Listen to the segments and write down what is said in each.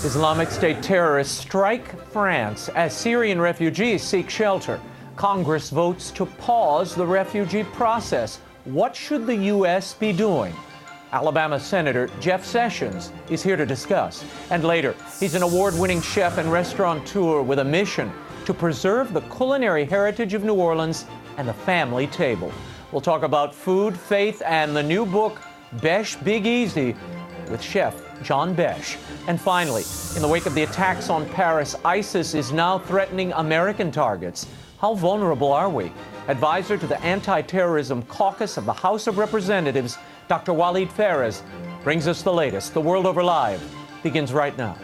Islamic State terrorists strike France as Syrian refugees seek shelter. Congress votes to pause the refugee process. What should the U.S. be doing? Alabama Senator Jeff Sessions is here to discuss. And later, he's an award-winning chef and restaurateur with a mission to preserve the culinary heritage of New Orleans and the family table. We'll talk about food, faith, and the new book, Besh Big Easy, with Chef John Besh. And finally, in the wake of the attacks on Paris, ISIS is now threatening American targets. How vulnerable are we? Advisor to the Anti-Terrorism Caucus of the House of Representatives, Dr. Waleed Phares, brings us the latest. The World Over Live begins right now.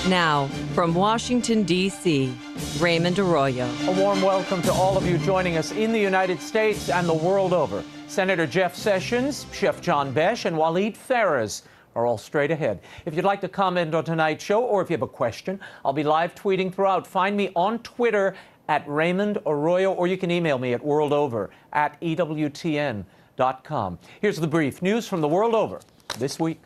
Now, from Washington, D.C., Raymond Arroyo. A warm welcome to all of you joining us in the United States and the world over. Senator Jeff Sessions, Chef John Besh, and Waleed Phares are all straight ahead. If you'd like to comment on tonight's show, or if you have a question, I'll be live tweeting throughout. Find me on Twitter at Raymond Arroyo, or you can email me at worldover@ewtn.com. Here's the brief news from the world over this week.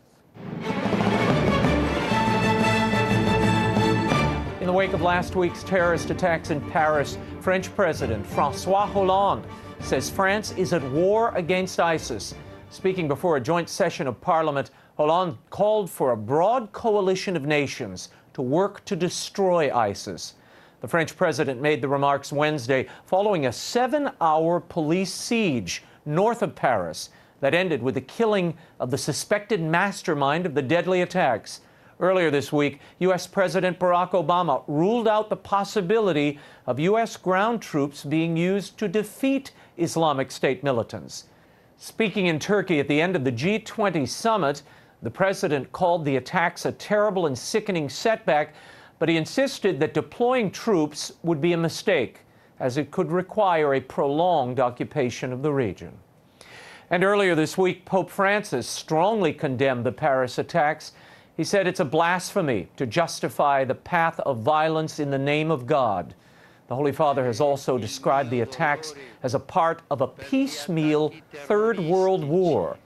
In the wake of last week's terrorist attacks in Paris, French President François Hollande says France is at war against ISIS. Speaking before a joint session of Parliament, Hollande called for a broad coalition of nations to work to destroy ISIS. The French president made the remarks Wednesday following a 7-hour police siege north of Paris that ended with the killing of the suspected mastermind of the deadly attacks. Earlier this week, U.S. President Barack Obama ruled out the possibility of U.S. ground troops being used to defeat Islamic State militants. Speaking in Turkey at the end of the G20 summit, the president called the attacks a terrible and sickening setback, but he insisted that deploying troops would be a mistake, as it could require a prolonged occupation of the region. And earlier this week, Pope Francis strongly condemned the Paris attacks. He said it's a blasphemy to justify the path of violence in the name of God. The Holy Father has also described the attacks as a part of a piecemeal Third World War.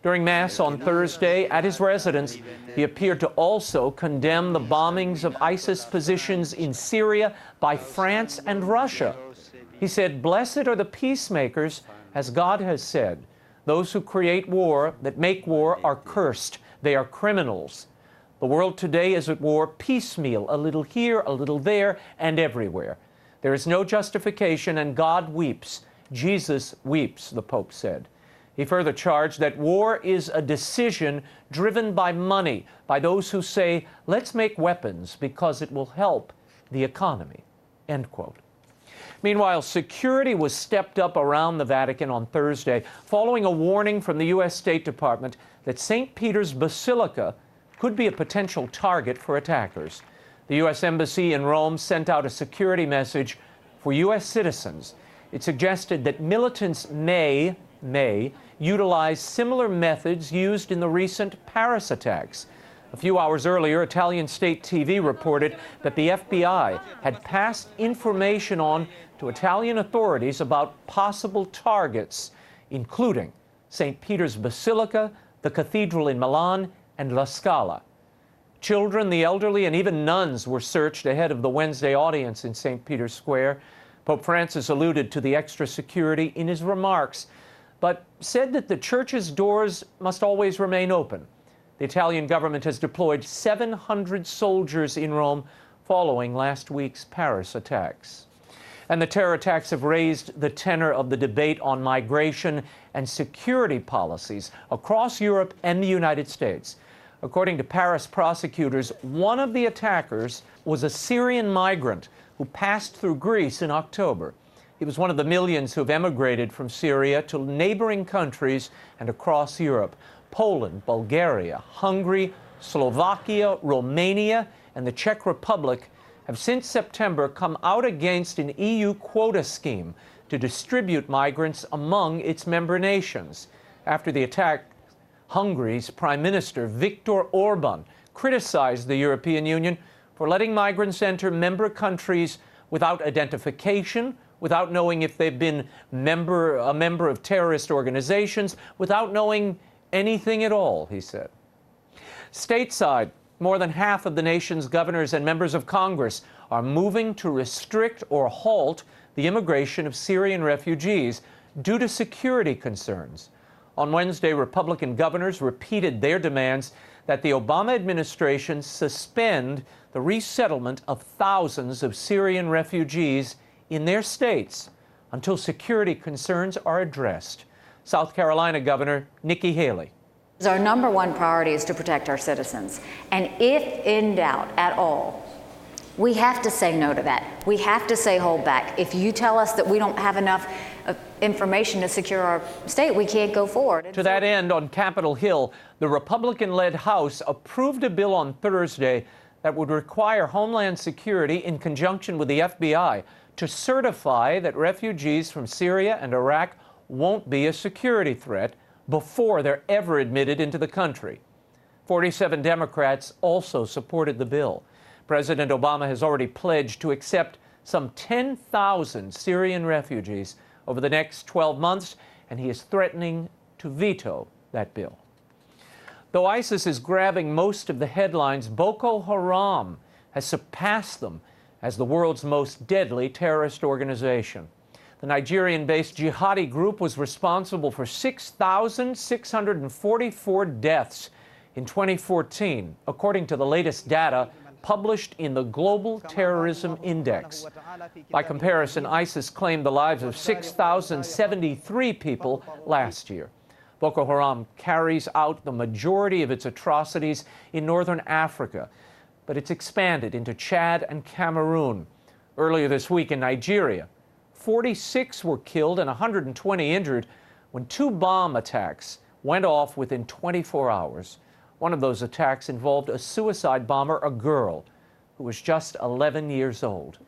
During Mass on Thursday at his residence, he appeared to also condemn the bombings of ISIS positions in Syria by France and Russia. He said, "Blessed are the peacemakers, as God has said. Those who create war, that make war, are cursed. They are criminals. The world today is at war piecemeal, a little here, a little there, and everywhere. There is no justification, and God weeps. Jesus weeps," the Pope said. He further charged that war is a decision driven by money, by those who say, "Let's make weapons because it will help the economy," end quote. Meanwhile, security was stepped up around the Vatican on Thursday following a warning from the U.S. State Department that St. Peter's Basilica could be a potential target for attackers. The U.S. Embassy in Rome sent out a security message for U.S. citizens. It suggested that militants may utilize similar methods used in the recent Paris attacks. A few hours earlier, Italian state TV reported that the FBI had passed information on to Italian authorities about possible targets, including St. Peter's Basilica, the cathedral in Milan, and La Scala. Children, the elderly, and even nuns were searched ahead of the Wednesday audience in St. Peter's Square. Pope Francis alluded to the extra security in his remarks, but said that the church's doors must always remain open. The Italian government has deployed 700 soldiers in Rome following last week's Paris attacks. And the terror attacks have raised the tenor of the debate on migration and security policies across Europe and the United States. According to Paris prosecutors, one of the attackers was a Syrian migrant who passed through Greece in October. He was one of the millions who have emigrated from Syria to neighboring countries and across Europe. Poland, Bulgaria, Hungary, Slovakia, Romania, and the Czech Republic have since September come out against an EU quota scheme to distribute migrants among its member nations. After the attack, Hungary's Prime Minister Viktor Orban criticized the European Union for letting migrants enter member countries without identification, without knowing if they've been a member of terrorist organizations, without knowing anything at all, he said. Stateside, more than half of the nation's governors and members of Congress are moving to restrict or halt the immigration of Syrian refugees due to security concerns. On Wednesday, Republican governors repeated their demands that the Obama administration suspend the resettlement of thousands of Syrian refugees in their states until security concerns are addressed. South Carolina Governor Nikki Haley. Our number one priority is to protect our citizens. And if in doubt at all, we have to say no to that. We have to say hold back. If you tell us that we don't have enough information to secure our state, we can't go forward. To that end, on Capitol Hill, the Republican-led House approved a bill on Thursday that would require Homeland Security, in conjunction with the FBI, to certify that refugees from Syria and Iraq won't be a security threat before they're ever admitted into the country. 47 Democrats also supported the bill. President Obama has already pledged to accept some 10,000 Syrian refugees over the next 12 months, and he is threatening to veto that bill. Though ISIS is grabbing most of the headlines, Boko Haram has surpassed them as the world's most deadly terrorist organization. The Nigerian-based jihadi group was responsible for 6,644 deaths in 2014, according to the latest data published in the Global Terrorism Index. By comparison, ISIS claimed the lives of 6,073 people last year. Boko Haram carries out the majority of its atrocities in northern Africa, but it's expanded into Chad and Cameroon. Earlier this week in Nigeria, 46 were killed and 120 injured when 2 bomb attacks went off within 24 hours. One of those attacks involved a suicide bomber, a girl who was just 11 years old.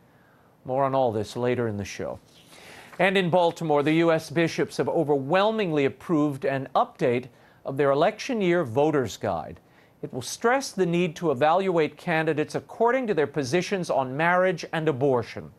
More on all this later in the show. And in Baltimore, the U.S. bishops have overwhelmingly approved an update of their election year voters' guide. It will stress the need to evaluate candidates according to their positions on marriage and abortion.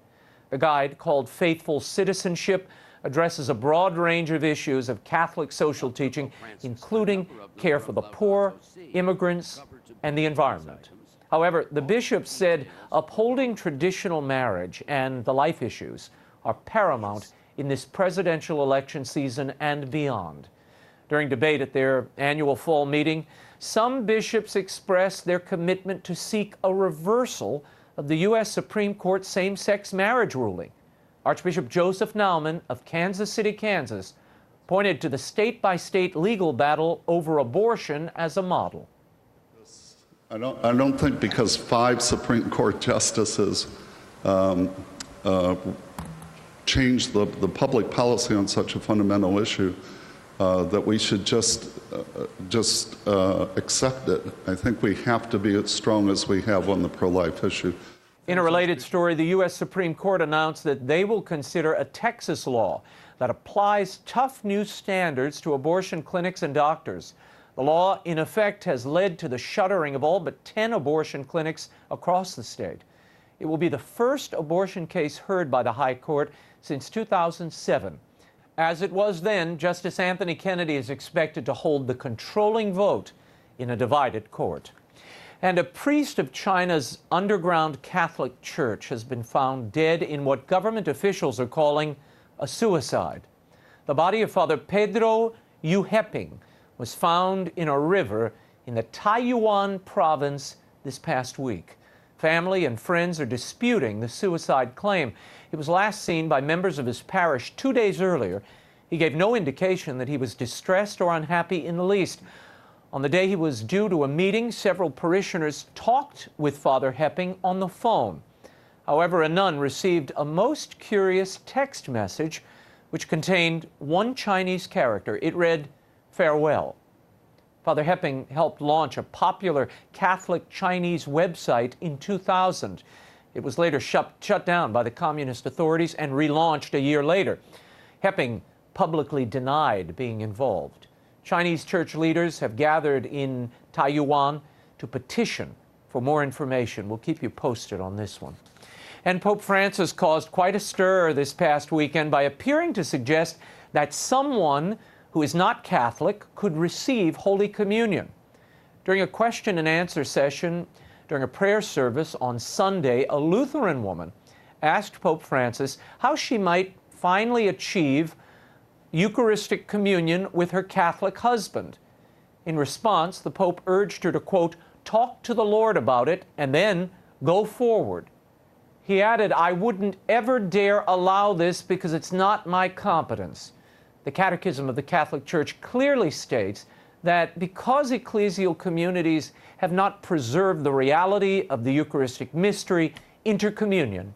The guide, called Faithful Citizenship, addresses a broad range of issues of Catholic social teaching, including care for the poor, immigrants, and the environment. However, the bishops said upholding traditional marriage and the life issues are paramount in this presidential election season and beyond. During debate at their annual fall meeting, some bishops expressed their commitment to seek a reversal of the U.S. Supreme Court same-sex marriage ruling. Archbishop Joseph Naumann of Kansas City, Kansas, pointed to the state-by-state legal battle over abortion as a model. I don't think because 5 Supreme Court justices changed the public policy on such a fundamental issue that we should just accept it. I think we have to be as strong as we have on the pro-life issue. In a related story, the U.S. Supreme Court announced that they will consider a Texas law that applies tough new standards to abortion clinics and doctors. The law, in effect, has led to the shuttering of all but 10 abortion clinics across the state. It will be the first abortion case heard by the High Court since 2007. As it was then, Justice Anthony Kennedy is expected to hold the controlling vote in a divided court. And a priest of China's underground Catholic Church has been found dead in what government officials are calling a suicide. The body of Father Pedro Yu Heping was found in a river in the Taiyuan province this past week. Family and friends are disputing the suicide claim. He was last seen by members of his parish 2 days earlier. He gave no indication that he was distressed or unhappy in the least. On the day he was due to a meeting, several parishioners talked with Father Heping on the phone. However, a nun received a most curious text message which contained one Chinese character. It read, "Farewell." Father Heping helped launch a popular Catholic Chinese website in 2000. It was later shut down by the communist authorities and relaunched a year later. Heping publicly denied being involved. Chinese church leaders have gathered in Taiyuan to petition for more information. We'll keep you posted on this one. And Pope Francis caused quite a stir this past weekend by appearing to suggest that someone who is not Catholic could receive Holy Communion. During a question and answer session during a prayer service on Sunday, a Lutheran woman asked Pope Francis how she might finally achieve Eucharistic communion with her Catholic husband. In response, the Pope urged her to, quote, talk to the Lord about it and then go forward. He added, I wouldn't ever dare allow this because it's not my competence. The Catechism of the Catholic Church clearly states that because ecclesial communities have not preserved the reality of the Eucharistic mystery, intercommunion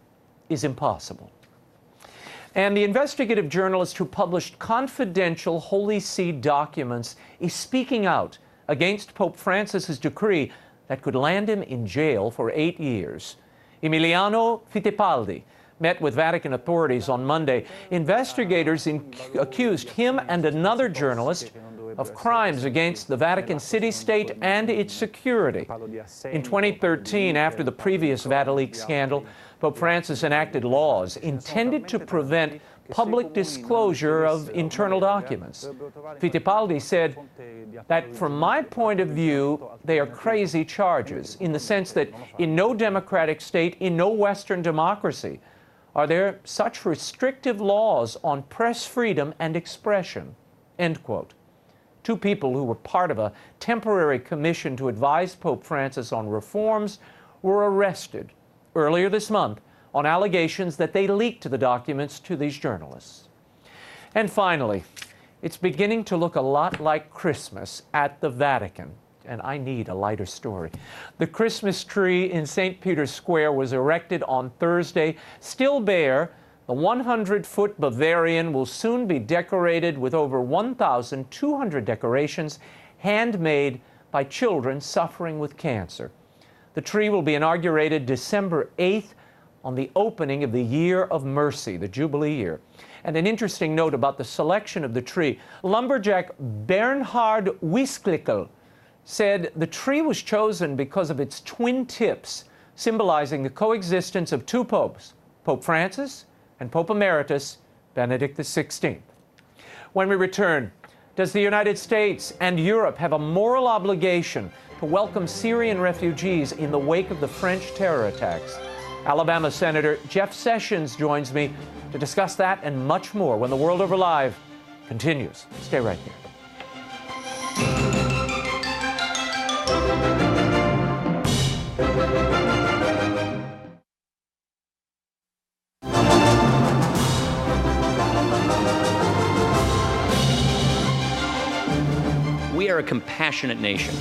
is impossible. And the investigative journalist who published confidential Holy See documents is speaking out against Pope Francis's decree that could land him in jail for 8 years. Emiliano Fittipaldi met with Vatican authorities on Monday. Investigators accused him and another journalist of crimes against the Vatican city-state and its security. In 2013, after the previous Vatileaks scandal, Pope Francis enacted laws intended to prevent public disclosure of internal documents. Fittipaldi said that, from my point of view, they are crazy charges, in the sense that in no democratic state, in no Western democracy, are there such restrictive laws on press freedom and expression, end quote. Two people who were part of a temporary commission to advise Pope Francis on reforms were arrested earlier this month on allegations that they leaked the documents to these journalists. And finally, it's beginning to look a lot like Christmas at the Vatican, and I need a lighter story. The Christmas tree in St. Peter's Square was erected on Thursday. Still bare, the 100-foot Bavarian will soon be decorated with over 1,200 decorations handmade by children suffering with cancer. The tree will be inaugurated December 8th on the opening of the Year of Mercy, the Jubilee year. And an interesting note about the selection of the tree, lumberjack Bernhard Wisklickel said the tree was chosen because of its twin tips, symbolizing the coexistence of two popes, Pope Francis and Pope Emeritus Benedict XVI. When we return, does the United States and Europe have a moral obligation to welcome Syrian refugees in the wake of the French terror attacks? Alabama Senator Jeff Sessions joins me to discuss that and much more when The World Over Live continues. Stay right there. We are a compassionate nation.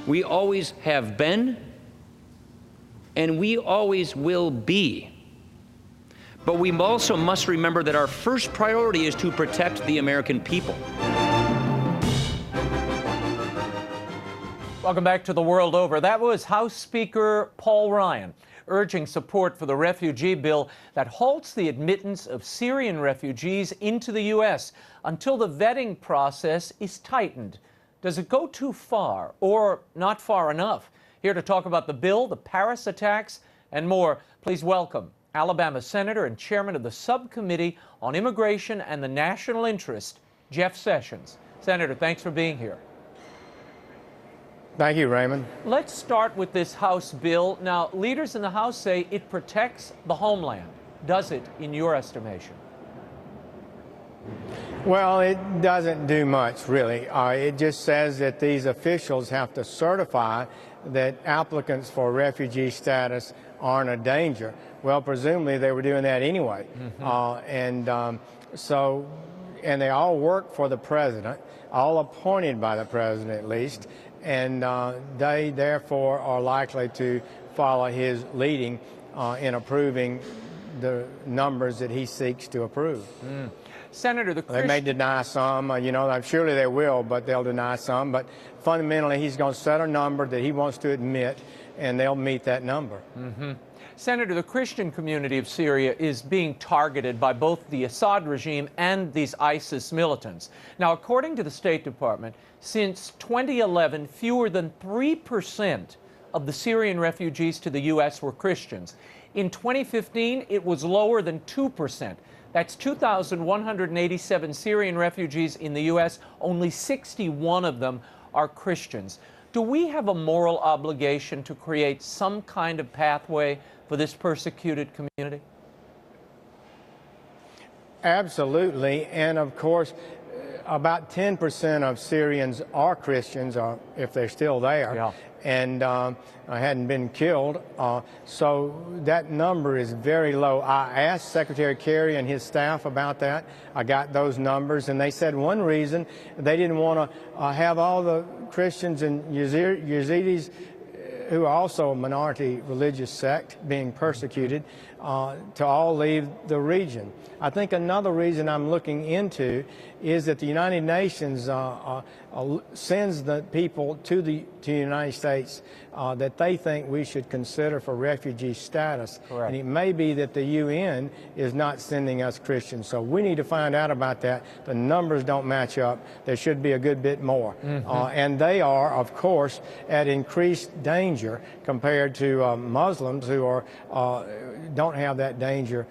We always have been, and we always will be. But we also must remember that our first priority is to protect the American people. Welcome back to The World Over. That was House Speaker Paul Ryan urging support for the refugee bill that halts the admittance of Syrian refugees into the U.S. until the vetting process is tightened. Does it go too far or not far enough? Here to talk about the bill, the Paris attacks, and more, please welcome Alabama Senator and Chairman of the Subcommittee on Immigration and the National Interest, Jeff Sessions. Senator, thanks for being here. Thank you, Raymond. Let's start with this House bill. Now, leaders in the House say it protects the homeland. Does it, in your estimation? Well, it doesn't do much, really. It just says that these officials have to certify that applicants for refugee status aren't a danger. Well, presumably they were doing that anyway. And they all work for the president, all appointed by the president at least, and they therefore are likely to follow his leading in approving the numbers that he seeks to approve. Senator, they may deny some, surely they will, but they'll deny some. But fundamentally, he's going to set a number that he wants to admit, and they'll meet that number. Senator, the Christian community of Syria is being targeted by both the Assad regime and these ISIS militants. Now, according to the State Department, since 2011, fewer than 3% of the Syrian refugees to the U.S. were Christians. In 2015, it was lower than 2%. That's 2,187 Syrian refugees in the U.S. Only 61 of them are Christians. Do we have a moral obligation to create some kind of pathway for this persecuted community? Absolutely. And of course, about 10% of Syrians are Christians, if they're still there. Yeah. And hadn't been killed. So that number is very low. I asked Secretary Kerry and his staff about that. I got those numbers, and they said one reason they didn't want to have all the Christians and Yazidis, who are also a minority religious sect, being persecuted, to all leave the region. I think another reason I'm looking into is that the United Nations sends the people to the United States that they think we should consider for refugee status. Correct. And it may be that the UN is not sending us Christians. So we need to find out about that. The numbers don't match up. There should be a good bit more. And they are, of course, at increased danger compared to Muslims who are don't have that danger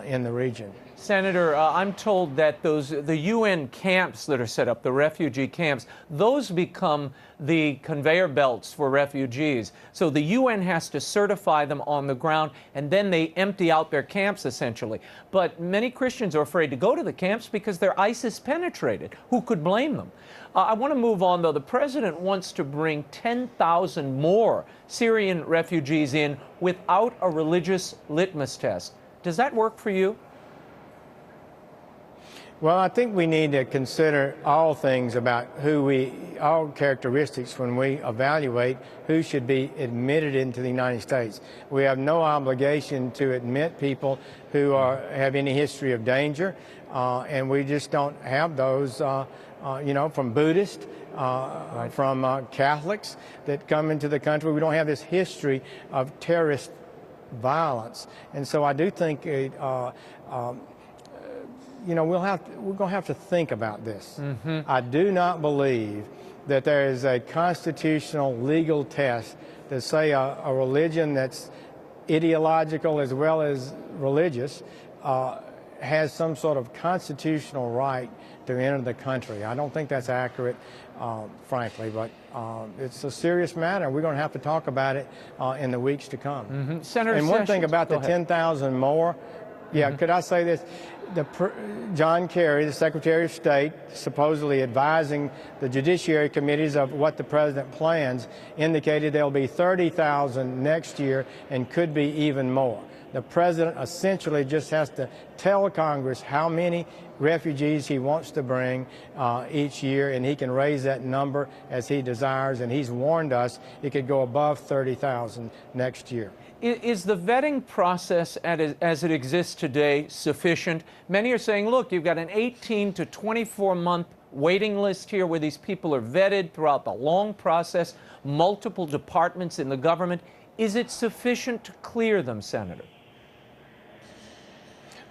in the region. Senator, I'm told that the UN camps that are set up, the refugee camps, those become the conveyor belts for refugees. So the UN has to certify them on the ground, and then they empty out their camps, essentially. But many Christians are afraid to go to the camps because they're ISIS penetrated. Who could blame them? I want to move on, though. The president wants to bring 10,000 more Syrian refugees in without a religious litmus test. Does that work for you? Well, I think we need to consider all things about all characteristics when we evaluate who should be admitted into the United States. We have no obligation to admit people who have any history of danger, and we just don't have those, from Buddhists, from Catholics that come into the country. We don't have this history of terrorist violence. And so I do think we're going to have to think about this. I do not believe that there is a constitutional legal test to say a religion that's ideological as well as religious has some sort of constitutional right to enter the country. I don't think that's accurate, frankly, but it's a serious matter. We're going to have to talk about it in the weeks to come. Senator and one Sessions, thing about the 10,000 more, could I say this? John Kerry, the Secretary of State, supposedly advising the Judiciary Committees of what the President plans, indicated there will be 30,000 next year and could be even more. The President essentially just has to tell Congress how many refugees he wants to bring each year, and he can raise that number as he desires, and he's warned us it could go above 30,000 next year. Is the vetting process as it exists today sufficient? Many are saying, look, you've got an 18 to 24-month waiting list here where these people are vetted throughout the long process, multiple departments in the government. Is it sufficient to clear them, Senator?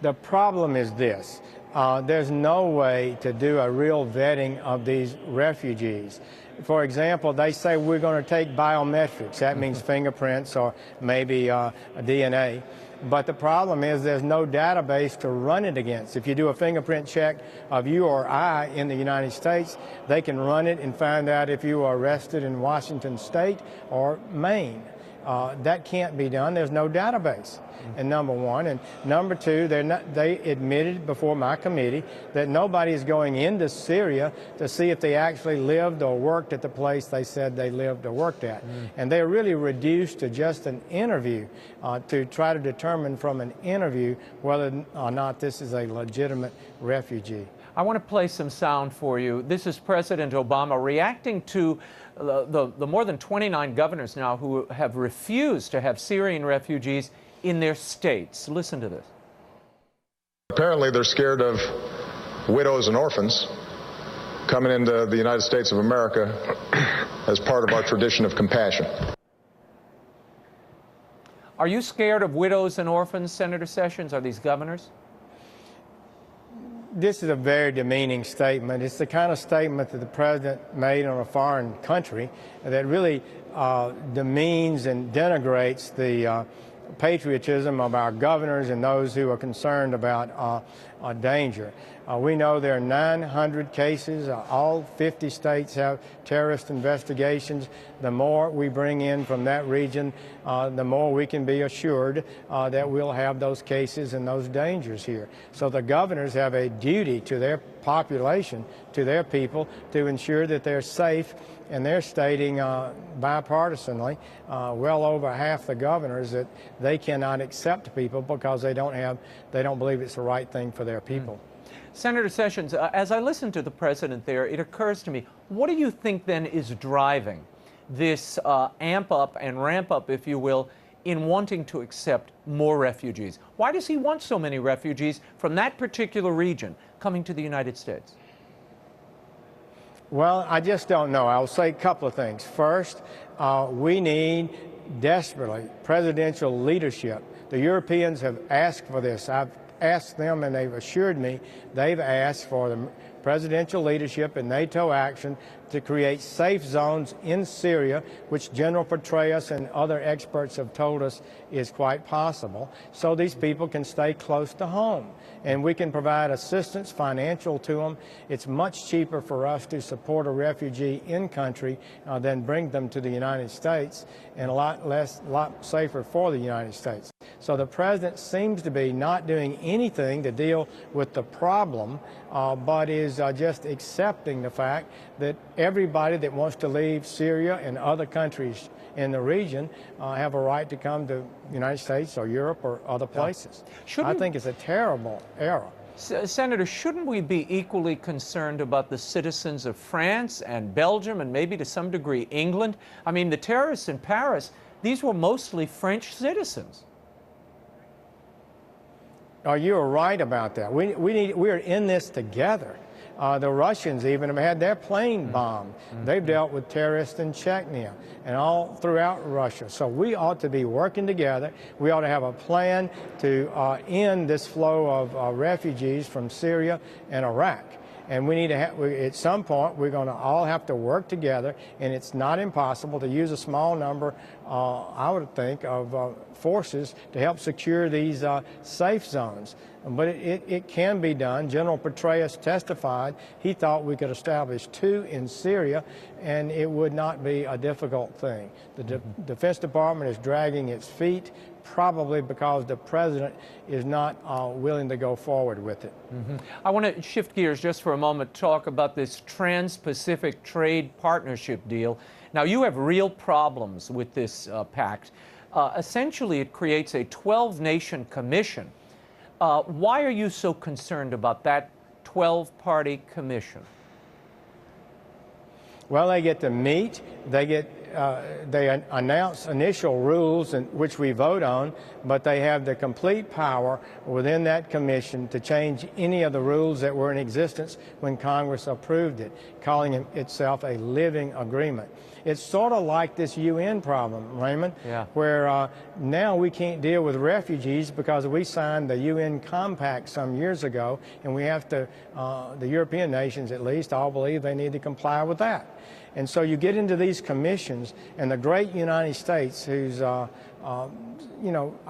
The problem is this. There's no way to do a real vetting of these refugees. For example, they say we're going to take biometrics. That means fingerprints or maybe a DNA. But the problem is there's no database to run it against. If you do a fingerprint check of you or I in the United States, they can run it and find out if you were arrested in Washington State or Maine. That can't be done. There's no database. And number one. And number two, they admitted before my committee that nobody is going into Syria to see if they actually lived or worked at the place they said they lived or worked at. And they're really reduced to just an interview to try to determine from an interview whether or not this is a legitimate refugee. I want to play some sound for you. This is President Obama reacting to the more than 29 governors now who have refused to have Syrian refugees in their states. Listen to this. Apparently they're scared of widows and orphans coming into the United States of America as part of our tradition of compassion. Are you scared of widows and orphans, Senator Sessions? Are these governors? This is a very demeaning statement. It's the kind of statement that the president made on a foreign country that really demeans and denigrates the patriotism of our governors and those who are concerned about danger. We know there are 900 cases. All 50 states have terrorist investigations. The more we bring in from that region, the more we can be assured that we'll have those cases and those dangers here. So the governors have a duty to their population, to their people, to ensure that they're safe. And they're stating bipartisanly, well over half the governors, that they cannot accept people because they don't believe it's the right thing for their people. Senator Sessions, as I listen to the president there, it occurs to me, what do you think then is driving this amp up and ramp up, if you will, in wanting to accept more refugees? Why does he want so many refugees from that particular region coming to the United States? Well, I just don't know. I'll say a couple of things. First, we need desperately presidential leadership. The Europeans have asked for this. I've asked them, and they've assured me they've asked for the presidential leadership and NATO action to create safe zones in Syria, which General Petraeus and other experts have told us is quite possible, so these people can stay close to home. And we can provide assistance, financial, to them. It's much cheaper for us to support a refugee in country than bring them to the United States, and a lot safer for the United States. So the president seems to be not doing anything to deal with the problem, but is just accepting the fact that everybody that wants to leave Syria and other countries in the region have a right to come to the United States or Europe or other places. I think it's a terrible error. Senator, shouldn't we be equally concerned about the citizens of France and Belgium and maybe to some degree England? I mean, the terrorists in Paris, these were mostly French citizens. Oh, you're right about that. We're in this together. The Russians even have had their plane bombed. They've dealt with terrorists in Chechnya and all throughout Russia. So we ought to be working together. We ought to have a plan to end this flow of refugees from Syria and Iraq. And we need to at some point, we're going to all have to work together, and it's not impossible to use a small number, I would think, of forces to help secure these safe zones. But it can be done. General Petraeus testified he thought we could establish 2 in Syria, and it would not be a difficult thing. The Defense Department is dragging its feet, probably because the president is not willing to go forward with it. I want to shift gears just for a moment, talk about this Trans-Pacific Trade Partnership deal. Now, you have real problems with this pact. Essentially, it creates a 12-nation commission. Why are you so concerned about that 12-party commission? Well, they get to meet, they announce initial rules which we vote on, but they have the complete power within that commission to change any of the rules that were in existence when Congress approved it, calling itself a living agreement. It's sort of like this UN problem, Raymond, where now we can't deal with refugees because we signed the UN Compact some years ago, and we have to, the European nations at least, all believe they need to comply with that. And so you get into these commissions, and the great United States, who's, a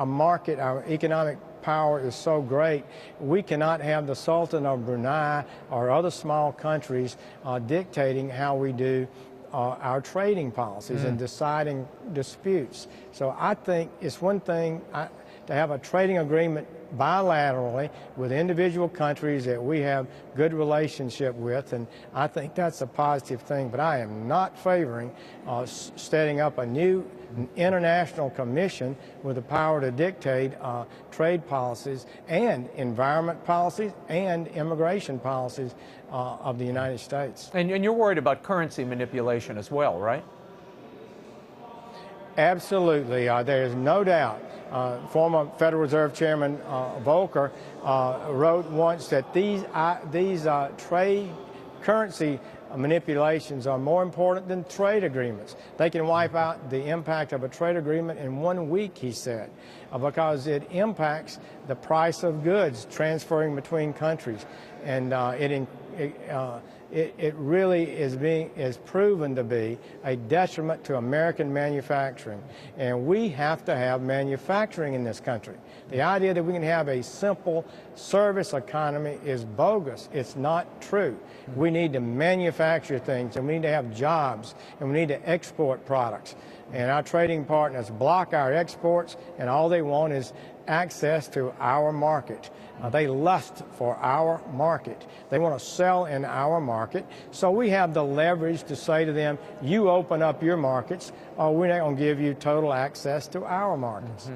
market, our economic power is so great, we cannot have the Sultan of Brunei or other small countries dictating how we do our trading policies and deciding disputes. So I think it's one thing to have a trading agreement bilaterally with individual countries that we have good relationship with, and I think that's a positive thing. But I am not favoring setting up a new international commission with the power to dictate trade policies and environment policies and immigration policies of the United States. And you're worried about currency manipulation as well, right? Absolutely. There is no doubt. Former Federal Reserve Chairman Volcker wrote once that these trade currency manipulations are more important than trade agreements. They can wipe out the impact of a trade agreement in 1 week, he said, because it impacts the price of goods transferring between countries, and it really is proven to be a detriment to American manufacturing. And we have to have manufacturing in this country. The idea that we can have a simple service economy is bogus. It's not true. We need to manufacture things, and we need to have jobs, and we need to export products. And our trading partners block our exports, and all they want is access to our market. They lust for our market. They want to sell in our market. So we have the leverage to say to them, you open up your markets, or we're not going to give you total access to our markets.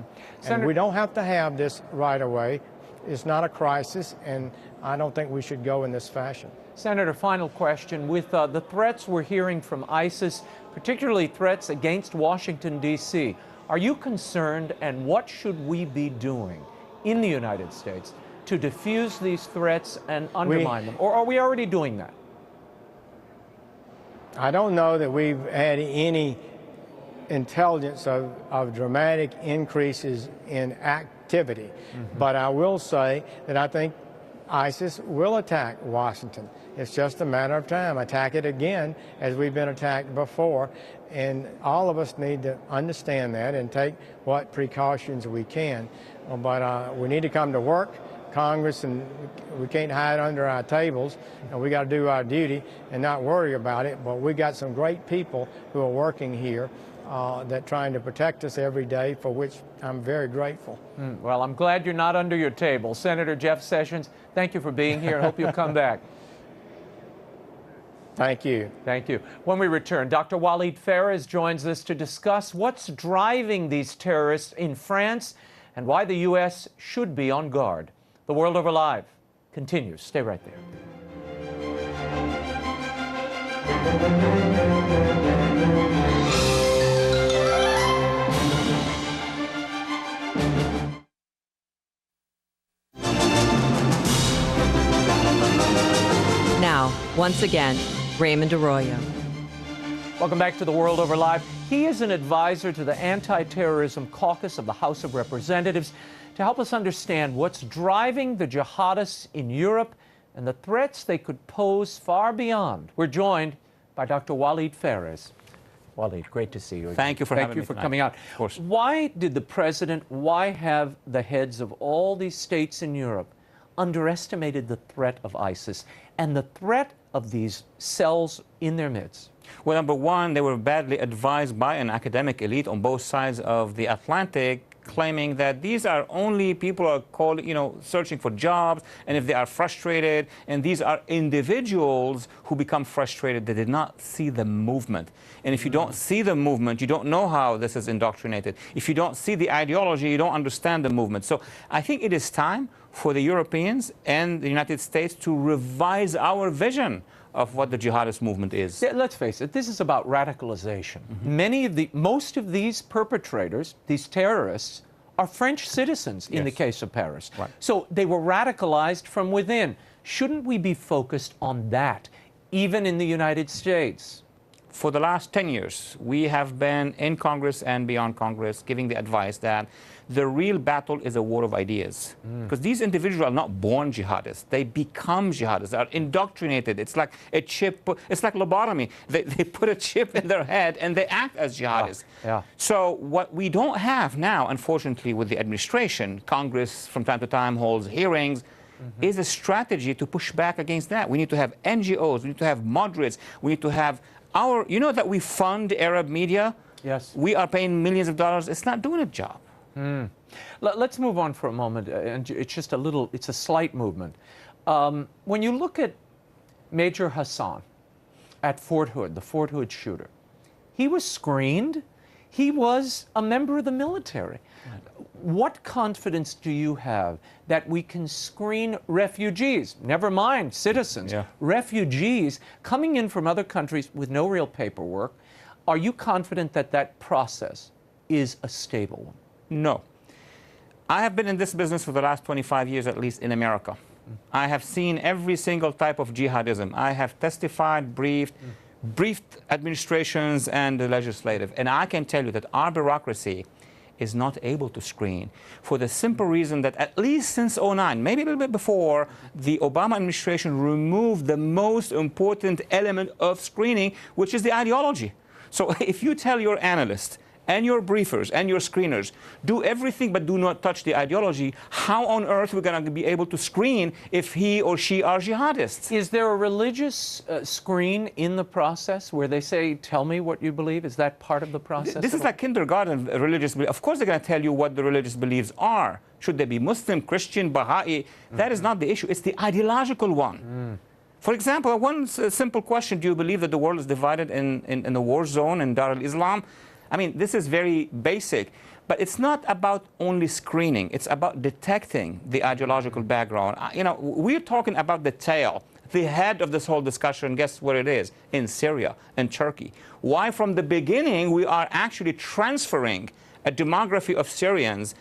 And we don't have to have this right away. It's not a crisis, and I don't think we should go in this fashion. Senator, final question. With the threats we're hearing from ISIS, particularly threats against Washington, D.C., are you concerned, and what should we be doing in the United States to diffuse these threats and undermine them? Or are we already doing that? I don't know that we've had any intelligence of dramatic increases in activity. But I will say that I think ISIS will attack Washington. It's just a matter of time. Attack it again, as we've been attacked before. And all of us need to understand that and take what precautions we can. But we need to come to work, Congress, and we can't hide under our tables. And we got to do our duty and not worry about it. But we got some great people who are working here that trying to protect us every day, for which I'm very grateful. Well, I'm glad you're not under your table. Senator Jeff Sessions, thank you for being here. I hope you'll come back. Thank you. Thank you. When we return, Dr. Walid Phares joins us to discuss what's driving these terrorists in France and why the U.S. should be on guard. The World Over Live continues. Stay right there. Now, once again, Raymond Arroyo. Welcome back to The World Over Live. He is an advisor to the Anti-Terrorism Caucus of the House of Representatives to help us understand what's driving the jihadists in Europe and the threats they could pose far beyond. We're joined by Dr. Walid Phares. Walid, great to see you again. Thank you for having me. Thank you for coming out. Of course. Why did the president, why have the heads of all these states in Europe underestimated the threat of ISIS and the threat of these cells in their midst? Well, number one, they were badly advised by an academic elite on both sides of the Atlantic, claiming that these are only people who are searching for jobs, and if they are frustrated, and these are individuals who become frustrated, they did not see the movement. And if you don't see the movement, you don't know how this is indoctrinated. If you don't see the ideology, you don't understand the movement. So I think it is time for the Europeans and the United States to revise our vision of what the jihadist movement is. Yeah, let's face it, this is about radicalization. Most of these perpetrators, these terrorists, are French citizens in the case of Paris. Right. So they were radicalized from within. Shouldn't we be focused on that, even in the United States? For the last 10 years, we have been in Congress and beyond Congress giving the advice that the real battle is a war of ideas. Because these individuals are not born jihadists. They become jihadists. They are indoctrinated. It's like a chip. It's like lobotomy. They put a chip in their head and they act as jihadists. Yeah. So what we don't have now, unfortunately, with the administration, Congress from time to time holds hearings, is a strategy to push back against that. We need to have NGOs. We need to have moderates. We need to have you know that we fund Arab media? Yes. We are paying millions of dollars. It's not doing a job. Let's move on for a moment, and it's a slight movement. When you look at Major Hassan at Fort Hood, the Fort Hood shooter, he was screened. He was a member of the military. What confidence do you have that we can screen refugees, never mind citizens, refugees coming in from other countries with no real paperwork? Are you confident that that process is a stable one? No. I have been in this business for the last 25 years, at least in America. I have seen every single type of jihadism. I have testified, briefed administrations and the legislative. And I can tell you that our bureaucracy is not able to screen for the simple reason that at least since 2009, maybe a little bit before, the Obama administration removed the most important element of screening, which is the ideology. So if you tell your analyst and your briefers and your screeners, do everything but do not touch the ideology, how on earth are we going to be able to screen if he or she are jihadists? Is there a religious screen in the process where they say, tell me what you believe? Is that part of the process? This is like kindergarten religious belief. Of course they're going to tell you what the religious beliefs are. Should they be Muslim, Christian, Baha'i? That is not the issue. It's the ideological one. For example, one simple question, do you believe that the world is divided in the war zone in Dar al-Islam? I mean, this is very basic, but it's not about only screening. It's about detecting the ideological background. You know, we're talking about the tail, the head of this whole discussion. Guess where it is? In Syria and Turkey. Why from the beginning we are actually transferring a demography of Syrians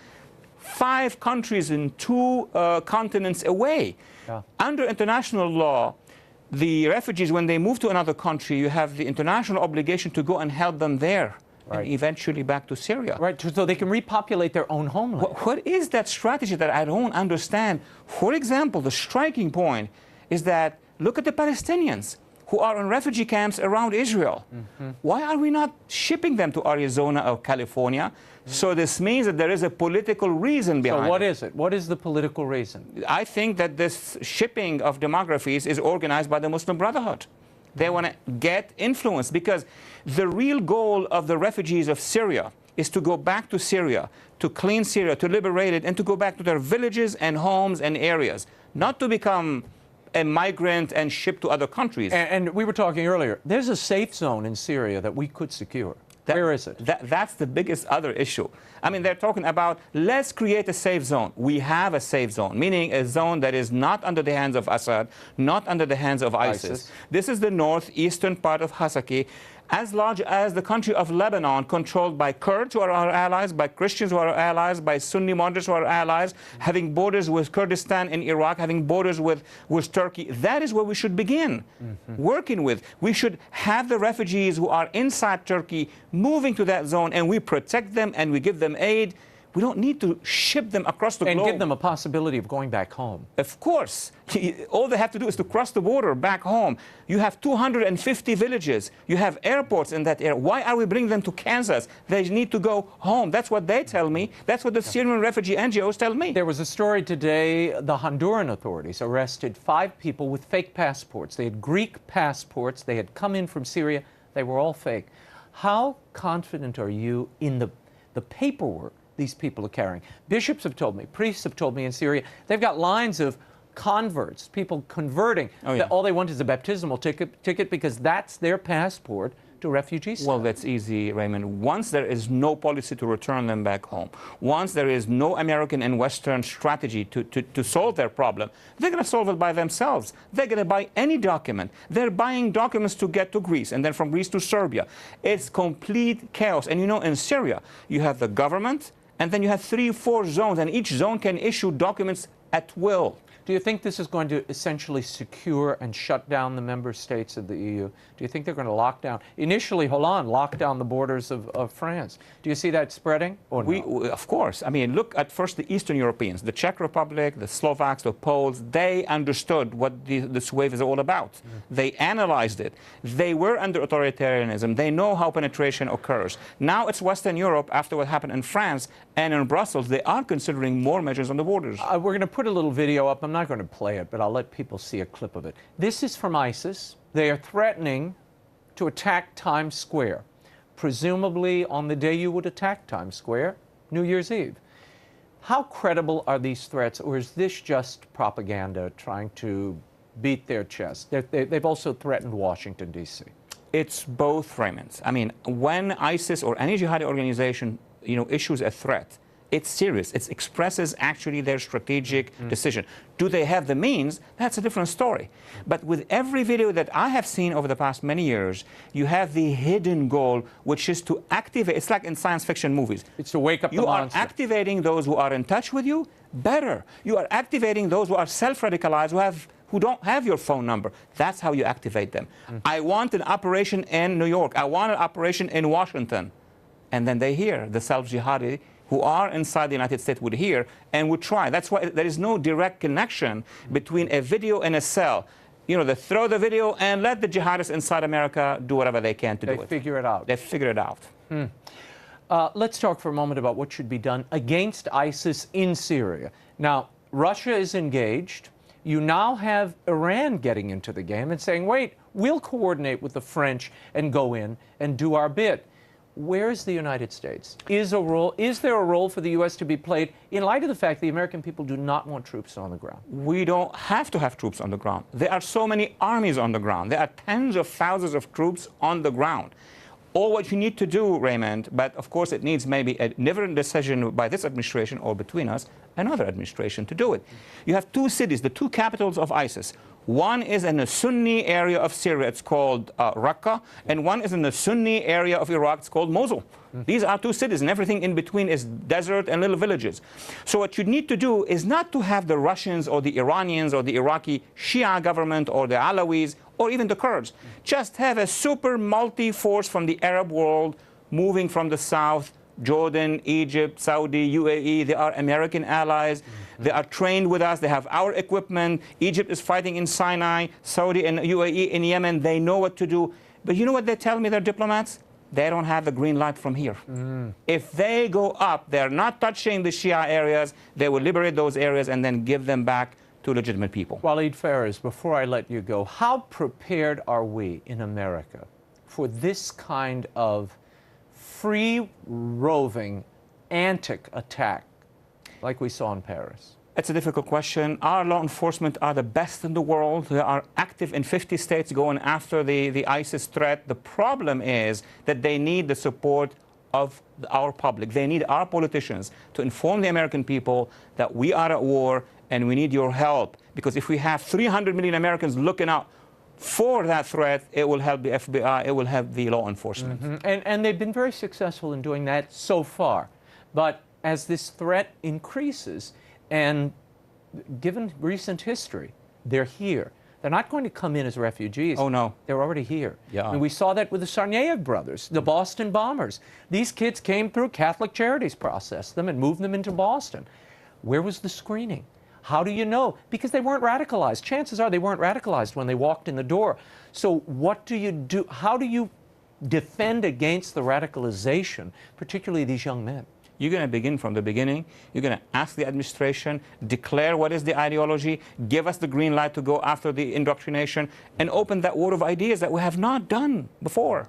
5 countries in 2 continents away. Yeah. Under international law, the refugees, when they move to another country, you have the international obligation to go and help them there. Right. And eventually back to Syria. Right, so they can repopulate their own homeland. What is that strategy that I don't understand? For example, the striking point is that look at the Palestinians who are in refugee camps around Israel. Why are we not shipping them to Arizona or California? So this means that there is a political reason behind it. So what is it? What is the political reason? I think that this shipping of demographies is organized by the Muslim Brotherhood. They want to get influence because the real goal of the refugees of Syria is to go back to Syria, to clean Syria, to liberate it, and to go back to their villages and homes and areas, not to become a migrant and shipped to other countries. And we were talking earlier, there's a safe zone in Syria that we could secure. Where is it? That's the biggest other issue. I mean, they're talking about, let's create a safe zone. We have a safe zone, meaning a zone that is not under the hands of Assad, not under the hands of ISIS. This is the northeastern part of Hasaki, as large as the country of Lebanon, controlled by Kurds who are our allies, by Christians who are our allies, by Sunni moderates who are our allies, having borders with Kurdistan in Iraq, having borders with Turkey. That is where we should begin working with. We should have the refugees who are inside Turkey moving to that zone, and we protect them and we give them aid. We don't need to ship them across the globe. And give them a possibility of going back home. Of course. All they have to do is to cross the border back home. You have 250 villages. You have airports in that area. Why are we bringing them to Kansas? They need to go home. That's what they tell me. That's what the Syrian refugee NGOs tell me. There was a story today. The Honduran authorities arrested 5 people with fake passports. They had Greek passports. They had come in from Syria. They were all fake. How confident are you in the paperwork these people are carrying? Bishops have told me, priests have told me in Syria, they've got lines of converts, people converting. Oh, yeah. All they want is a baptismal ticket because that's their passport to refugee status. Well, that's easy, Raymond. Once there is no policy to return them back home, once there is no American and Western strategy to solve their problem, they're going to solve it by themselves. They're going to buy any document. They're buying documents to get to Greece, and then from Greece to Serbia. It's complete chaos. And you know, in Syria, you have the government, and then you have 3 or 4 zones, and each zone can issue documents at will. Do you think this is going to essentially secure and shut down the member states of the EU? Do you think they're going to lock down? Initially, Hollande locked down the borders of France. Do you see that spreading? Or no? Of course. I mean, look at first the Eastern Europeans, the Czech Republic, the Slovaks, the Poles. They understood what this wave is all about. They analyzed it. They were under authoritarianism. They know how penetration occurs. Now it's Western Europe, after what happened in France and in Brussels, they are considering more measures on the borders. We're going to put a little video up. I'm not going to play it, but I'll let people see a clip of it. This is from ISIS. They are threatening to attack Times Square, presumably on the day you would attack Times Square, New Year's Eve. How credible are these threats, or is this just propaganda trying to beat their chest? They've also threatened Washington, D.C. It's both, Raymond. I mean, when ISIS or any jihadi organization issues a threat, It's serious. It expresses actually their strategic decision. Do they have the means? That's a different story. But with every video that I have seen over the past many years, you have the hidden goal, which is to activate. It's like in science fiction movies. It's to wake up the monster. You are activating those who are in touch with you better. You are activating those who are self-radicalized, who don't have your phone number. That's how you activate them. I want an operation in New York. I want an operation in Washington. And then they hear the self-jihadi who are inside the United States would hear and would try. That's why there is no direct connection between a video and a cell. You know, they throw the video and let the jihadists inside America do whatever they can to do it. They figure it out. They figure it out. Let's talk for a moment about what should be done against ISIS in Syria. Now, Russia is engaged. You now have Iran getting into the game and saying, wait, we'll coordinate with the French and go in and do our bit. Where is the United States? Is there a role for the U.S. to be played in light of the fact the American people do not want troops on the ground? We don't have to have troops on the ground. There are so many armies on the ground. There are tens of thousands of troops on the ground. All what you need to do, Raymond, but of course it needs maybe a different decision by this administration or between us, another administration to do it. You have two cities, the two capitals of ISIS. One is in the Sunni area of Syria, it's called Raqqa, and one is in the Sunni area of Iraq, it's called Mosul. These are two cities, and everything in between is desert and little villages. So what you need to do is not to have the Russians or the Iranians or the Iraqi Shia government or the Alawis or even the Kurds. Just have a super multi-force from the Arab world moving from the south. Jordan, Egypt, Saudi, UAE, they are American allies. They are trained with us. They have our equipment. Egypt is fighting in Sinai. Saudi and UAE in Yemen, they know what to do. But you know what they tell me, their diplomats? They don't have the green light from here. If they go up, they're not touching the Shia areas. They will liberate those areas and then give them back to legitimate people. Waleed Phares, before I let you go, how prepared are we in America for this kind of free-roving, antic attack like we saw in Paris? It's a difficult question. Our law enforcement are the best in the world. They are active in 50 states going after the ISIS threat. The problem is that they need the support of our public. They need our politicians to inform the American people that we are at war and we need your help. Because if we have 300 million Americans looking out for that threat, it will help the FBI, it will help the law enforcement. And they've been very successful in doing that so far. But as this threat increases, and given recent history, they're here. They're not going to come in as refugees. Oh, no. They're already here. Yeah. And we saw that with the Tsarnaev brothers, the Boston bombers. These kids came through Catholic Charities, processed them, and moved them into Boston. Where was the screening? How do you know? Because they weren't radicalized. Chances are they weren't radicalized when they walked in the door. So what do you do? How do you defend against the radicalization, particularly these young men? You're going to begin from the beginning. You're going to ask the administration, declare what is the ideology, give us the green light to go after the indoctrination, and open that war of ideas that we have not done before.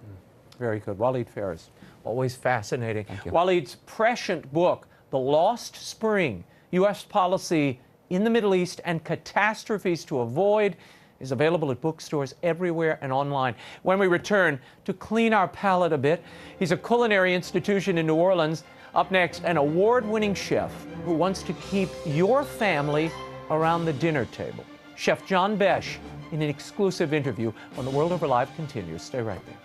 Very good. Waleed Phares, always fascinating. Thank you. Waleed's prescient book, The Lost Spring, U.S. Policy in the Middle East and Catastrophes to Avoid, is available at bookstores everywhere and online. When we return, to clean our palate a bit, he's a culinary institution in New Orleans. Up next, an award-winning chef who wants to keep your family around the dinner table. Chef John Besh in an exclusive interview when The World Over Live continues. Stay right there.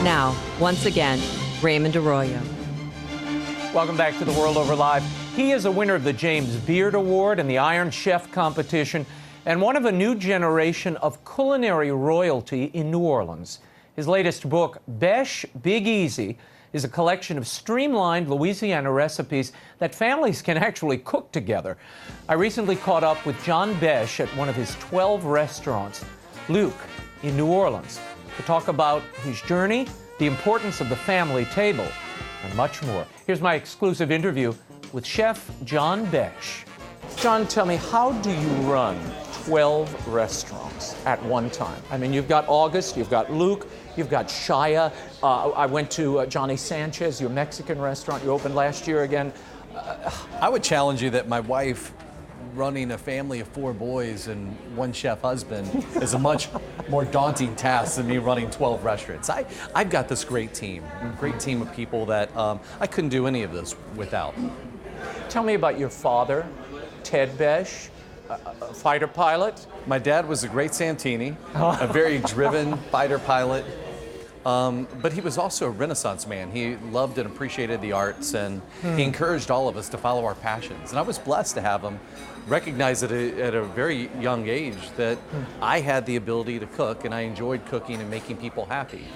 Now, once again, Raymond Arroyo. Welcome back to The World Over Live. He is a winner of the James Beard Award and the Iron Chef competition, and one of a new generation of culinary royalty in New Orleans. His latest book, Besh Big Easy, is a collection of streamlined Louisiana recipes that families can actually cook together. I recently caught up with John Besh at one of his 12 restaurants, Luke, in New Orleans, to talk about his journey, the importance of the family table, and much more. Here's my exclusive interview with Chef John Besh. John, tell me, how do you run 12 restaurants? restaurants at one time. I mean, you've got August, you've got Luke, you've got Shia. I went to Johnny Sanchez, your Mexican restaurant. You opened last year again. I would challenge you that my wife running a family of 4 boys and 1 chef husband is a much more daunting task than me running 12 restaurants. I've got this great team of people that I couldn't do any of this without. Tell me about your father, Ted Besh, a fighter pilot. My dad was a great Santini, a very driven fighter pilot. But he was also a Renaissance man. He loved and appreciated the arts, and he encouraged all of us to follow our passions. And I was blessed to have him recognize at a very young age that I had the ability to cook, and I enjoyed cooking and making people happy.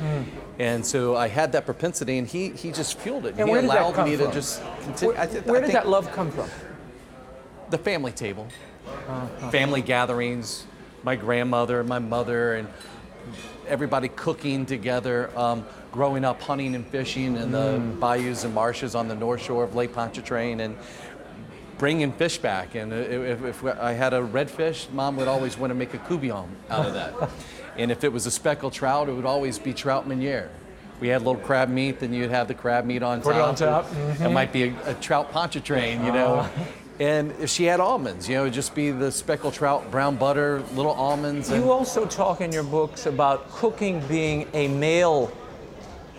And so I had that propensity, and he just fueled it. And he where did allowed that come me from? to just continue. Where did that love come from? The family table, family gatherings, my grandmother, my mother, and everybody cooking together, growing up hunting and fishing in the bayous and marshes on the north shore of Lake Pontchartrain, and bringing fish back. And if I had a redfish, Mom would always want to make a coubillon out of that. And if it was a speckled trout, it would always be trout meuniere. We had a little crab meat, then you'd have the crab meat on top. Put it on top. It might be a trout Pontchartrain, you know. And if she had almonds, you know, it'd just be the speckled trout, brown butter, little almonds. You also talk in your books about cooking being a male